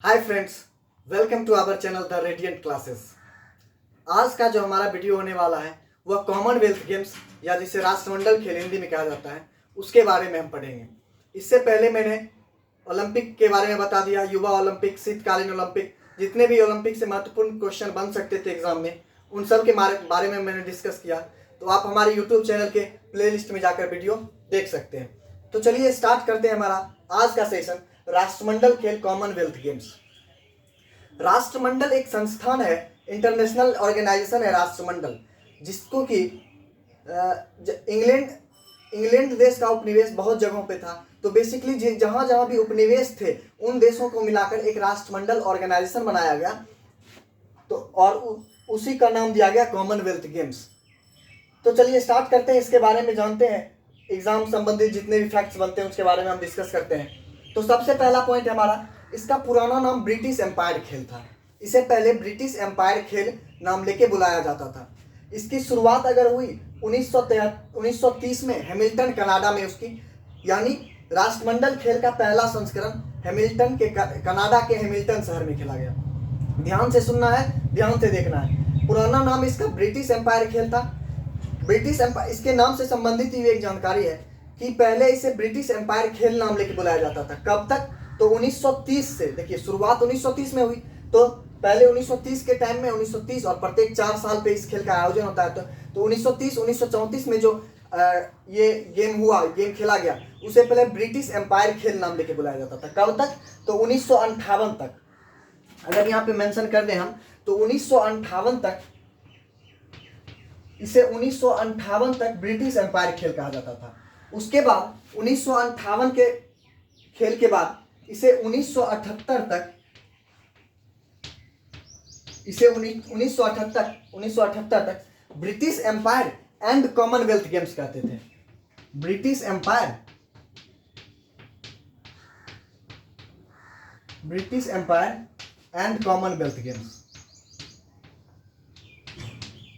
Hi friends, welcome to our channel the radiant classes. आज का जो हमारा वीडियो होने वाला है वह कॉमनवेल्थ गेम्स या जिसे राष्ट्रमंडल खेल हिंदी में कहा जाता है उसके बारे में हम पढ़ेंगे। इससे पहले मैंने ओलंपिक के बारे में बता दिया, युवा ओलंपिक, शीतकालीन ओलंपिक, जितने भी ओलंपिक से महत्वपूर्ण क्वेश्चन बन सकते थे एग्जाम में उन सब के बारे में मैंने डिस्कस किया। तो आप हमारे यूट्यूब चैनल के प्लेलिस्ट में जाकर वीडियो देख सकते हैं। तो चलिए स्टार्ट करते हैं हमारा आज का सेशन, राष्ट्रमंडल खेल कॉमनवेल्थ गेम्स। राष्ट्रमंडल एक संस्थान है, इंटरनेशनल ऑर्गेनाइजेशन है राष्ट्रमंडल, जिसको कि इंग्लैंड देश का उपनिवेश बहुत जगहों पे था। तो बेसिकली जहाँ जहाँ भी उपनिवेश थे उन देशों को मिलाकर एक राष्ट्रमंडल ऑर्गेनाइजेशन बनाया गया। तो और उसी का नाम दिया गया कॉमनवेल्थ गेम्स। तो चलिए स्टार्ट करते हैं, इसके बारे में जानते हैं। एग्जाम संबंधित जितने भी फैक्ट्स बनते हैं उसके बारे में हम डिस्कस करते हैं। तो सबसे पहला पॉइंट हमारा, इसका पुराना नाम ब्रिटिश एम्पायर खेल था। इसे पहले ब्रिटिश एम्पायर खेल नाम लेके बुलाया जाता था। इसकी शुरुआत अगर हुई 1930 में हैमिल्टन कनाडा में, उसकी यानी राष्ट्रमंडल खेल का पहला संस्करण हैमिल्टन के कनाडा के हैमिल्टन शहर में खेला गया। ध्यान से सुनना है, ध्यान से देखना है। पुराना नाम इसका ब्रिटिश एम्पायर खेल था। ब्रिटिश एम्पायर, इसके नाम से संबंधित ही एक जानकारी है कि पहले इसे ब्रिटिश एम्पायर खेल नाम लेके बुलाया जाता था। कब तक? तो 1930 से, देखिए शुरुआत 1930 में हुई। तो पहले 1930 के टाइम में 1930 और प्रत्येक 4 साल पे इस खेल का आयोजन होता है। तो 1930 1934 में जो ये गेम खेला गया, उसे पहले ब्रिटिश एम्पायर खेल नाम लेके बुलाया जाता था। कब तक? तो 1958 तक। अगर यहाँ पे मेंशन कर दें हम तो 1958 तक, इसे 1958 तक ब्रिटिश एम्पायर खेल कहा जाता था। उसके बाद 1958 के खेल के बाद इसे 1978 तक, इसे 1978 तक British empire and commonwealth games कहते थे। British empire and commonwealth games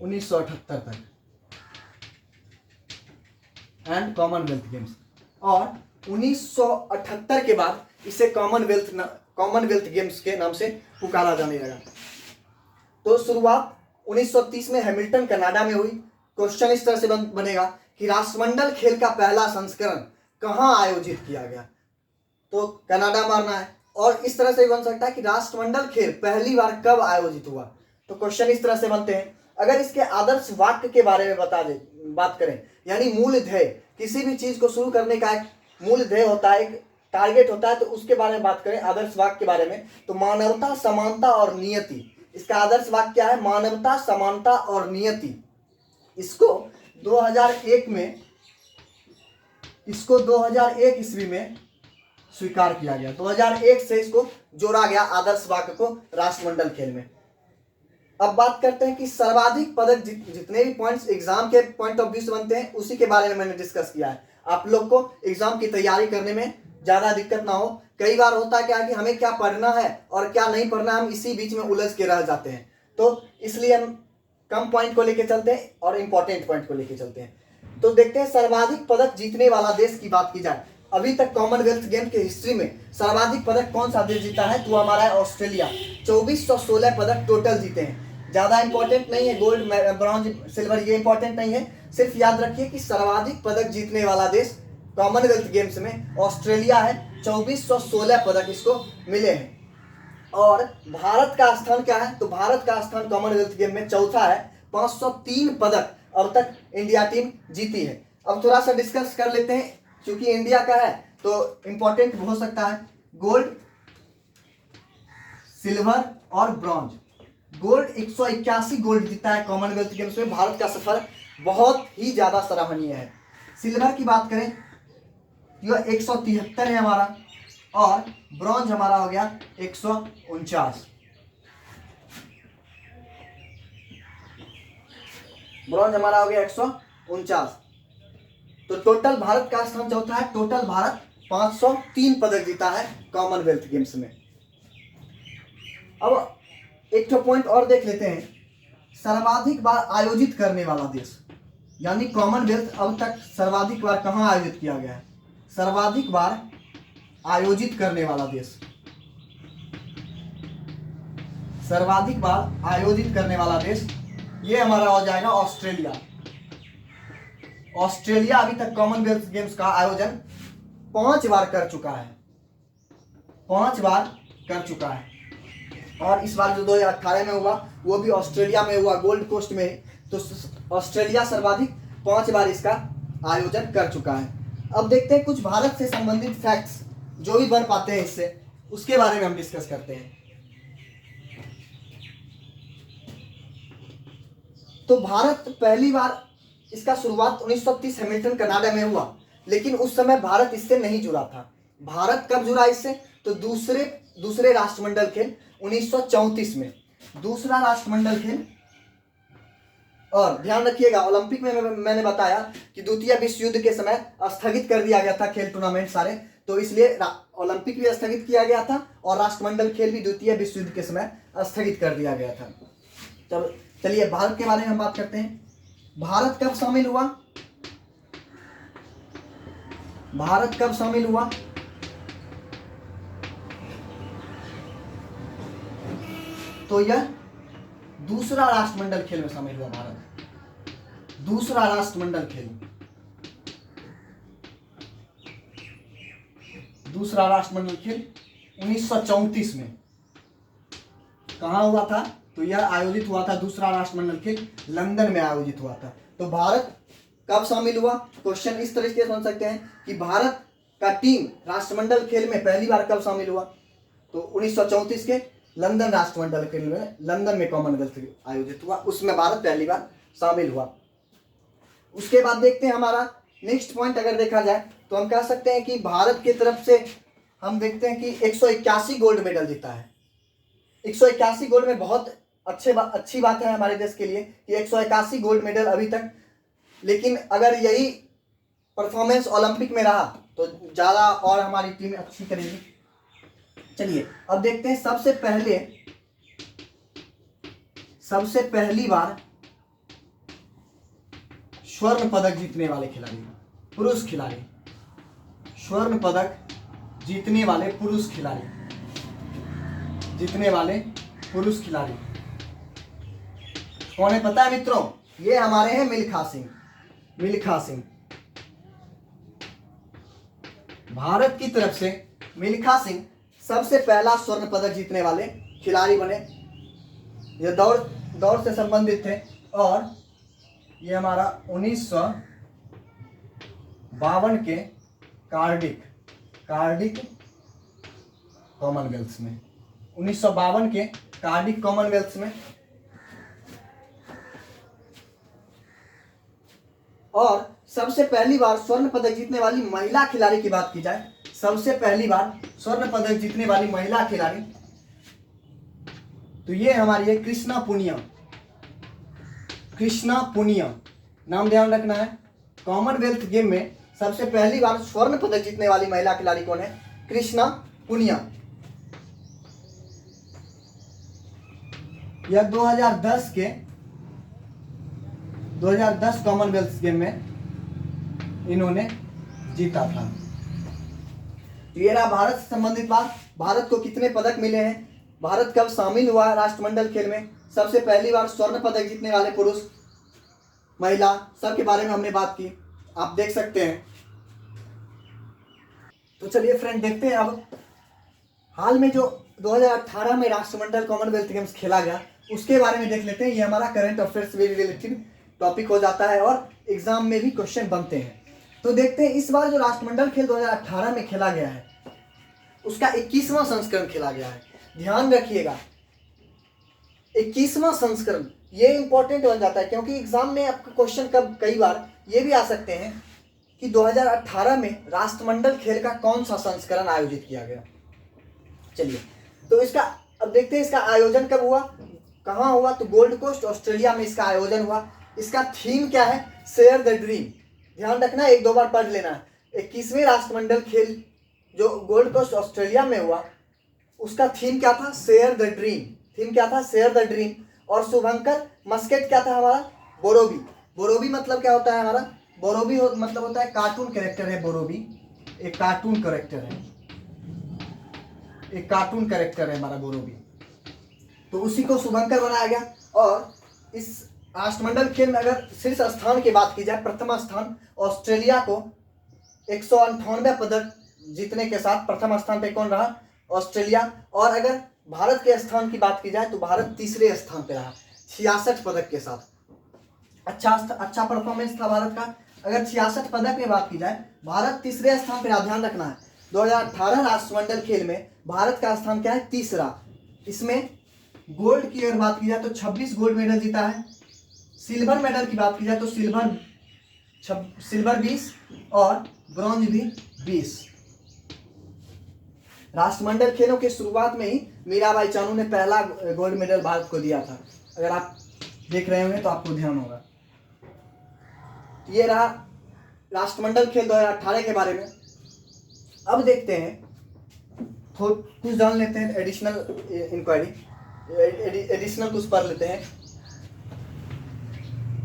1978 तक एंड कॉमनवेल्थ गेम्स, और 1978 के बाद इसे कॉमनवेल्थ गेम्स के नाम से पुकारा जाने लगा। तो शुरुआत 1930 में हैमिल्टन कनाडा में हुई। क्वेश्चन इस तरह से बनेगा कि राष्ट्रमंडल खेल का पहला संस्करण कहाँ आयोजित किया गया? तो कनाडा मारना है। और इस तरह से बन सकता है कि राष्ट्रमंडल खेल पहली बार कब आयोजित हुआ? तो क्वेश्चन इस तरह से बनते हैं। अगर इसके आदर्श वाक्य के बारे में बात करें, यानी मूल ध्येय, किसी भी चीज को शुरू करने का एक मूल ध्येय होता है, एक टारगेट होता है, तो उसके बारे में बात करें आदर्श वाक्य के बारे में, तो मानवता, समानता और नियति। इसका आदर्श वाक्य क्या है? मानवता, समानता और नियति। इसको 2001 ईस्वी में स्वीकार किया गया। 2001 से इसको जोड़ा गया आदर्श वाक्य को राष्ट्रमंडल खेल में। अब बात करते हैं कि सर्वाधिक पदक, जितने भी पॉइंट्स एग्जाम के पॉइंट ऑफ व्यू से बनते हैं उसी के बारे में मैंने डिस्कस किया है। आप लोग को एग्जाम की तैयारी करने में ज्यादा दिक्कत ना हो। कई बार होता है क्या कि हमें क्या पढ़ना है और क्या नहीं पढ़ना है, हम इसी बीच में उलझ के रह जाते हैं। तो इसलिए हम कम पॉइंट को लेके चलते हैं और इंपॉर्टेंट पॉइंट को लेके चलते हैं। तो देखते हैं सर्वाधिक पदक जीतने वाला देश की बात की जाए। अभी तक कॉमनवेल्थ गेम के हिस्ट्री में सर्वाधिक पदक कौन सा देश जीता है? तो हमारा है ऑस्ट्रेलिया। 2416 पदक टोटल जीते हैं। ज्यादा इंपॉर्टेंट नहीं है, गोल्ड, ब्रॉन्ज, सिल्वर, ये इंपॉर्टेंट नहीं है। सिर्फ याद रखिए कि सर्वाधिक पदक जीतने वाला देश कॉमनवेल्थ गेम्स में ऑस्ट्रेलिया है। 2416 पदक इसको मिले हैं। और भारत का स्थान क्या है? तो भारत का स्थान कॉमनवेल्थ गेम में चौथा है। 503 पदक अब तक इंडिया टीम जीती है। अब थोड़ा सा डिस्कस कर लेते हैं, क्योंकि इंडिया का है तो इंपॉर्टेंट हो सकता है। गोल्ड, सिल्वर और ब्रॉन्ज। गोल्ड 181 गोल्ड जीता है कॉमनवेल्थ गेम्स में। भारत का सफर बहुत ही ज्यादा सराहनीय है। सिल्वर की बात करें यह 173 है हमारा, और ब्रॉन्ज हमारा हो गया 149। ब्रॉन्ज हमारा हो गया 149। तो टोटल भारत का स्थान चौथा है। टोटल भारत 503 पदक जीता है कॉमनवेल्थ गेम्स में। अब एक तो पॉइंट और देख लेते हैं, सर्वाधिक बार आयोजित करने वाला देश, यानी कॉमनवेल्थ अब तक सर्वाधिक बार कहाँ आयोजित किया गया है? सर्वाधिक बार आयोजित करने वाला देश, सर्वाधिक बार आयोजित करने वाला देश, ये हमारा हो जाएगा ऑस्ट्रेलिया। ऑस्ट्रेलिया अभी तक कॉमनवेल्थ गेम्स का आयोजन 5 बार कर चुका है, 5 बार कर चुका है। और इस बार जो 2018 में हुआ वो भी ऑस्ट्रेलिया में हुआ, गोल्ड कोस्ट में। तो ऑस्ट्रेलिया सर्वाधिक 5 बार इसका आयोजन कर चुका है। अब देखते हैं कुछ भारत से संबंधित फैक्ट्स जो भी बन पाते हैं इससे, उसके बारे में हम डिस्कस करते हैं। तो भारत पहली बार इसका शुरुआत 1930 हैमिल्टन कनाडा में हुआ, लेकिन उस समय भारत इससे नहीं जुड़ा था। भारत कब जुड़ा इससे? तो दूसरे राष्ट्रमंडल खेल 1934 में, दूसरा राष्ट्रमंडल खेल। और ध्यान रखिएगा, ओलंपिक में मैंने बताया कि द्वितीय विश्व युद्ध के समय स्थगित कर दिया गया था खेल टूर्नामेंट सारे, तो इसलिए ओलंपिक भी स्थगित किया गया था और राष्ट्रमंडल खेल भी द्वितीय विश्व युद्ध के समय स्थगित कर दिया गया था। तब चलिए भारत के बारे में हम बात करते हैं। भारत कब शामिल हुआ? भारत कब शामिल हुआ? तो यह दूसरा राष्ट्रमंडल खेल में शामिल हुआ भारत, दूसरा राष्ट्रमंडल खेल, दूसरा राष्ट्रमंडल खेल 1934 में। कहाँ हुआ था? तो यह आयोजित हुआ था, दूसरा राष्ट्रमंडल खेल लंदन में आयोजित हुआ था। तो भारत कब शामिल हुआ? क्वेश्चन इस तरीके से बन सकते हैं कि भारत का टीम राष्ट्रमंडल खेल में पहली बार कब शामिल हुआ? तो 1934 के लंदन राष्ट्रमंडल खेल में, लंदन में कॉमनवेल्थ आयोजित हुआ, उसमें भारत पहली बार शामिल हुआ। उसके बाद देखते हैं हमारा नेक्स्ट पॉइंट अगर देखा जाए तो हम कह सकते हैं कि भारत की तरफ से हम देखते हैं कि 181 गोल्ड मेडल जीता है। 181 गोल्ड में बहुत अच्छी बात है हमारे देश के लिए कि 181 गोल्ड मेडल अभी तक। लेकिन अगर यही परफॉर्मेंस ओलंपिक में रहा तो ज़्यादा और हमारी टीम अच्छी करेगी। चलिए अब देखते हैं सबसे पहली बार स्वर्ण पदक जीतने वाले खिलाड़ी, पुरुष खिलाड़ी, स्वर्ण पदक जीतने वाले पुरुष खिलाड़ी, कौन है पता है मित्रों? ये हमारे हैं मिल्खा सिंह। मिल्खा सिंह, भारत की तरफ से मिल्खा सिंह सबसे पहला स्वर्ण पदक जीतने वाले खिलाड़ी बने। ये दौड़ से संबंधित थे और ये हमारा 1952 के कार्डिक कॉमनवेल्थ में, 1952 के कार्डिक कॉमनवेल्थ में। और सबसे पहली बार स्वर्ण पदक जीतने वाली महिला खिलाड़ी की बात की जाए, सबसे पहली बार स्वर्ण पदक जीतने वाली महिला खिलाड़ी तो ये हमारी है कृष्णा पुनिया, नाम ध्यान रखना है। कॉमनवेल्थ गेम में सबसे पहली बार स्वर्ण पदक जीतने वाली महिला खिलाड़ी कौन है? कृष्णा पुनिया। यह 2010 कॉमनवेल्थ गेम में इन्होंने जीता था। ये रहा भारत से संबंधित बात। भारत को कितने पदक मिले हैं, भारत कब शामिल हुआ राष्ट्रमंडल खेल में, सबसे पहली बार स्वर्ण पदक जीतने वाले पुरुष महिला सबके बारे में हमने बात की, आप देख सकते हैं। तो चलिए फ्रेंड देखते हैं अब हाल में जो 2018 में राष्ट्रमंडल कॉमनवेल्थ गेम्स खेला गया उसके बारे में देख लेते हैं। ये हमारा करंट अफेयर्स से रिलेटेड टॉपिक हो जाता है और एग्जाम में भी क्वेश्चन बनते हैं। तो देखते हैं इस बार जो राष्ट्रमंडल खेल 2018 में खेला गया है उसका 21वां संस्करण खेला गया है। ध्यान रखिएगा 21वां संस्करण, ये इंपॉर्टेंट बन जाता है क्योंकि एग्जाम में आपका क्वेश्चन कई बार ये भी आ सकते हैं कि 2018 में राष्ट्रमंडल खेल का कौन सा संस्करण आयोजित किया गया। चलिए तो इसका अब देखते हैं इसका आयोजन कब हुआ, कहाँ हुआ। तो गोल्ड कोस्ट ऑस्ट्रेलिया में इसका आयोजन हुआ। इसका थीम क्या है? Share the dream. ध्यान रखना, 1-2 बार पढ़ लेना। 21वें राष्ट्रमंडल खेल जो गोल्ड कोस्ट ऑस्ट्रेलिया में हुआ उसका थीम क्या था? Share the dream. थीम क्या था? Share the dream. और शुभंकर मस्केट क्या था हमारा? बोरोबी। बोरोबी मतलब क्या होता है हमारा? बोरोबी मतलब होता है कार्टून कैरेक्टर है। बोरोबी एक कार्टून कैरेक्टर है, एक कार्टून कैरेक्टर है हमारा बोरोबी। तो उसी को शुभंकर बनाया गया। और इस राष्ट्रमंडल खेल में अगर शीर्ष स्थान की बात की जाए, प्रथम स्थान ऑस्ट्रेलिया को 198 पदक जीतने के साथ प्रथम स्थान पे कौन रहा? ऑस्ट्रेलिया। और अगर भारत के स्थान की बात की जाए तो भारत तीसरे स्थान पे रहा 66 पदक के साथ। अच्छा परफॉर्मेंस था भारत का। अगर 66 पदक में बात की जाए, भारत तीसरे स्थान पर। ध्यान रखना है 2018 राष्ट्रमंडल खेल में भारत का स्थान क्या है? तीसरा। इसमें गोल्ड की अगर बात की जाए तो 26 गोल्ड मेडल जीता है। सिल्वर मेडल की बात की जाए तो सिल्वर 20 और ब्रॉन्ज भी 20। राष्ट्रमंडल खेलों के शुरुआत में ही मीराबाई चानू ने पहला गोल्ड मेडल भारत को दिया था। अगर आप देख रहे होंगे तो आपको ध्यान होगा। ये रहा राष्ट्रमंडल खेल 2018 के बारे में। अब देखते हैं, कुछ जान लेते हैं एडिशनल कुछ पढ़ लेते हैं।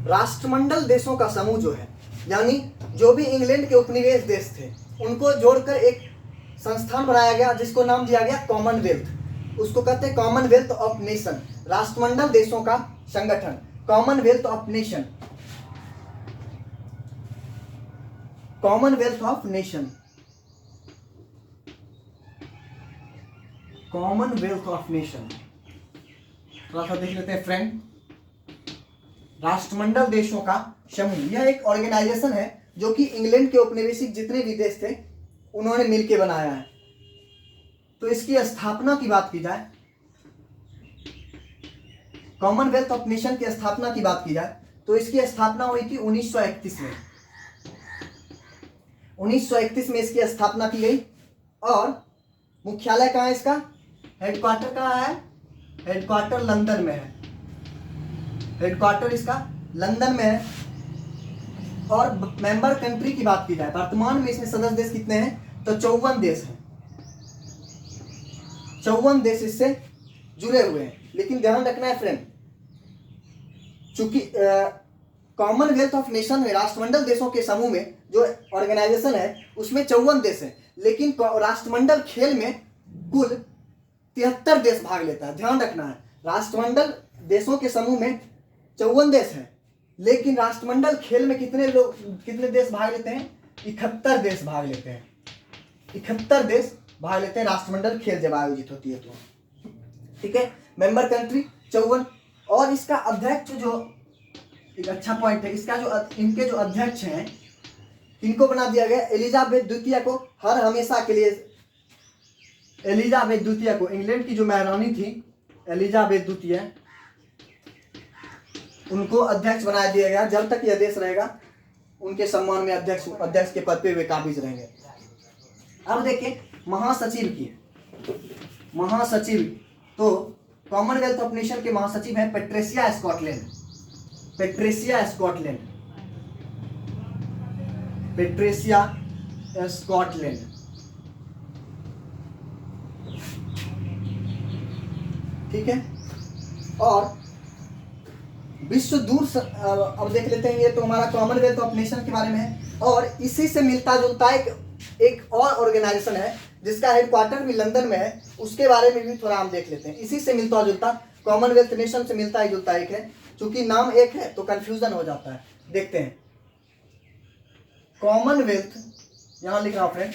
राष्ट्रमंडल देशों का समूह जो है, यानी जो भी इंग्लैंड के उपनिवेश देश थे उनको जोड़कर एक संस्थान बनाया गया जिसको नाम दिया गया कॉमनवेल्थ। उसको कहते हैं कॉमनवेल्थ ऑफ नेशन। राष्ट्रमंडल देशों का संगठन, Commonwealth of nation, Commonwealth of nation, Commonwealth of nation. थोड़ा सा देख लेते हैं फ्रेंड। राष्ट्रमंडल देशों का समूह, यह एक ऑर्गेनाइजेशन है जो कि इंग्लैंड के औपनिवेशिक जितने भी देश थे उन्होंने मिलकर बनाया है। तो इसकी स्थापना की बात की जाए, कॉमनवेल्थ ऑफ नेशन की स्थापना की बात की जाए तो इसकी स्थापना हुई थी 1931 में। 1931 में इसकी स्थापना की गई। और मुख्यालय कहाँ है इसका? हेडक्वार्टर कहाँ है? हेडक्वार्टर लंदन में है। हेडक्वार्टर इसका लंदन में है। और मेंबर कंट्री की बात की जाए, वर्तमान में इसमें सदस्य देश कितने हैं? तो 54 देश हैं। 54 देश इससे जुड़े हुए हैं। लेकिन ध्यान रखना है फ्रेंड, चूंकि कॉमनवेल्थ ऑफ नेशन में राष्ट्रमंडल देशों के समूह में जो ऑर्गेनाइजेशन है उसमें 54 देश हैं, लेकिन राष्ट्रमंडल खेल में कुल 73 देश भाग लेता है। ध्यान रखना है, राष्ट्रमंडल देशों के समूह में 54 देश हैं, लेकिन राष्ट्रमंडल खेल में कितने देश भाग लेते हैं? 71 देश भाग लेते हैं। 71 देश भाग लेते हैं राष्ट्रमंडल खेल जब आयोजित होती है तो। ठीक है, मेंबर कंट्री 54। और इसका अध्यक्ष जो एक अच्छा पॉइंट है, इसका जो इनके जो अध्यक्ष हैं इनको बना दिया गया एलिजाबेथ द्वितीय को। हर हमेशा के लिए एलिजाबेथ द्वितीय को, इंग्लैंड की जो महारानी थी एलिजाबेथ द्वितीय, उनको अध्यक्ष बना दिया गया। जब तक यह देश रहेगा उनके सम्मान में अध्यक्ष के पद पे वे काबिज रहेंगे। अब देखिए महासचिव की, महासचिव तो कॉमनवेल्थ ऑफ नेशन के महासचिव हैं Patricia Scotland. Patricia Scotland, Patricia Scotland. ठीक है, और विश्व दूर अब देख लेते हैं। ये तो हमारा कॉमनवेल्थ ऑफ नेशन के बारे में है। और इसी से मिलता जुलता एक और ऑर्गेनाइजेशन है जिसका हेडक्वार्टर भी लंदन में है, उसके बारे में भी थोड़ा हम देख लेते हैं। इसी से मिलता जुलता, कॉमनवेल्थ नेशन से मिलता ही जुलता एक है, चूंकि नाम एक है तो कंफ्यूजन हो जाता है। देखते हैं कॉमनवेल्थ, यहां लिख रहा हूं friend,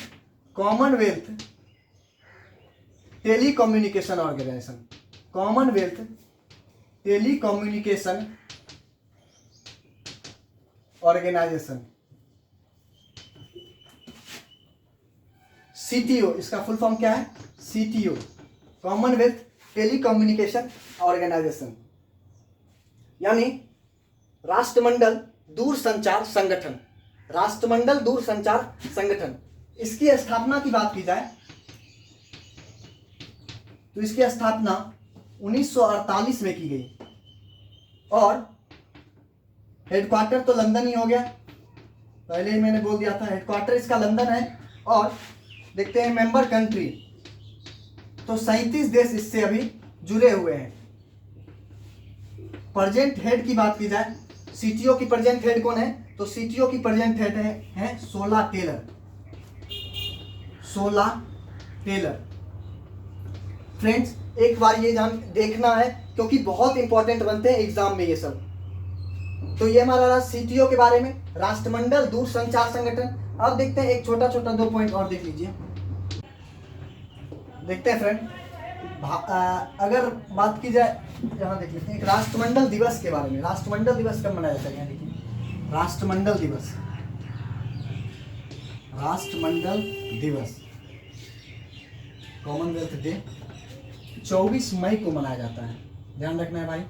commonwealth telecommunication organisation, commonwealth telecommunication organisation, CTO. इसका फुल फॉर्म क्या है? सीटीओ, कॉमनवेल्थ टेलीकम्युनिकेशन ऑर्गेनाइजेशन, यानी राष्ट्रमंडल दूरसंचार संगठन। राष्ट्रमंडल दूरसंचार संगठन, इसकी स्थापना की बात की जाए तो इसकी स्थापना 1948 में की गई। और हेडक्वार्टर तो लंदन ही हो गया, पहले ही मैंने बोल दिया था, हेडक्वार्टर इसका लंदन है। और देखते हैं मेंबर कंट्री, तो 37 देश इससे अभी जुड़े हुए हैं। प्रेजेंट हेड की बात की जाए, सीटीओ की प्रेजेंट हेड कौन है? तो सीटीओ की प्रेजेंट हेड है 16 टेलर, 16 टेलर। फ्रेंड्स एक बार ये देखना है, क्योंकि बहुत इंपॉर्टेंट बनते हैं एग्जाम में ये सब। तो ये हमारा रहा CTO के बारे में, राष्ट्रमंडल दूरसंचार संगठन। अब देखते हैं एक छोटा छोटा 2 पॉइंट और देख लीजिए। देखते हैं फ्रेंड, अगर बात की जाए, यहाँ देख लेते हैं एक राष्ट्रमंडल दिवस के बारे में। राष्ट्रमंडल दिवस कब मनाया जाता है, यहाँ देखिए राष्ट्रमंडल दिवस। राष्ट्रमंडल दिवस, कॉमनवेल्थ डे 24 मई को मनाया जाता है। ध्यान रखना है भाई,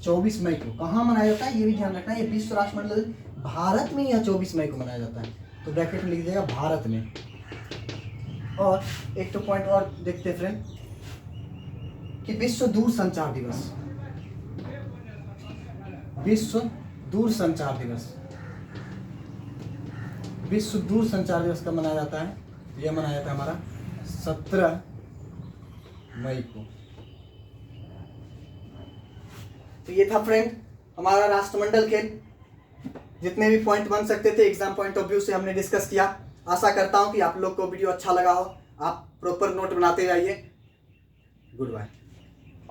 24 मई को। कहाँ मनाया जाता है ये भी ध्यान रखना है। ये विश्व राष्ट्रमंडल भारत में या 24 मई को मनाया जाता है, तो ब्रैकेट में लिख देगा भारत में। और एक तो पॉइंट और देखते हैं फ्रेंड कि विश्व दूरसंचार दिवस। विश्व दूरसंचार दिवस, विश्व दूरसंचार दिवस कब मनाया जाता है, यह मनाया जाता है हमारा 17 मई को। तो ये था फ्रेंड हमारा राष्ट्रमंडल के जितने भी पॉइंट बन सकते थे एग्जाम पॉइंट ऑफ व्यू से हमने डिस्कस किया। आशा करता हूं कि आप लोग को वीडियो अच्छा लगा हो। आप प्रॉपर नोट बनाते जाइए। Good bye.